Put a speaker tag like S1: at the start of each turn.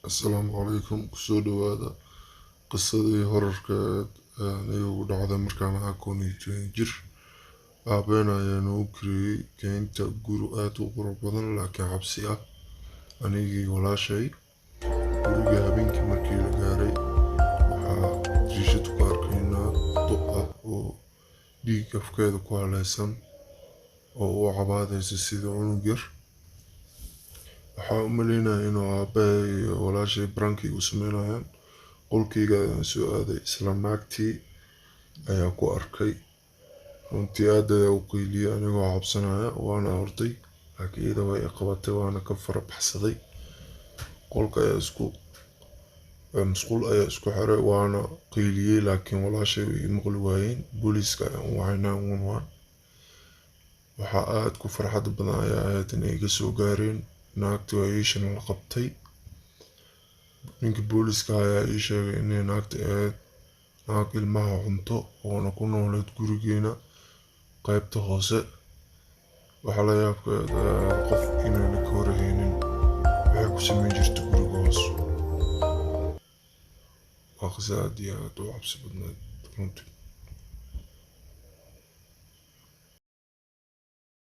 S1: Asalaamu calaykum, kusoo dhawaada qisadii horarkeed igu dhacday markaan ahaa 11 jir. Aabeen ayaa nagu kariyey keynta guri aad u qurux badan laakiin xabsi ah, anigii walaashay. Guriga habeenkii markii la gaaray waxaa jiishad ku arkaynaa duq ah oo dhiig afkeeda ku haleysan oo u cabaadaysa sida cunug yar. Waxaa u maleynaya inuu aabbahay iyo walaashay barankii u sameynayaan. Qolkayga ayaan soo aaday, isla naagtii ayaa ku arkay. Runtii aad ayaa u qayliyey anigoo cabsanaya, waana orday laakiin iyada way i qabatay, waana ka fara baxsaday. Musqul ayaa isku xiray, waana qayliyey laakiin walaashay way i maqli waayeen. Booliiska ayaan u wacay 911. Waxaa aad ku farxad badan ayaa ahayd inay iga soo gaareen. Naagtii waa ii shan la qabtay. Ninkii booliiska ayaa ii sheegay inay naagta ahayd naag ilmaha cunto oona ku nooleed gurigeena qaybta hoose. Waxaa la yaabkeed qof inayna ka warhaynin waxay ku samayn jirta guriga hoos. Waa qiso aad iyo aad u cabsi badnayd runtii.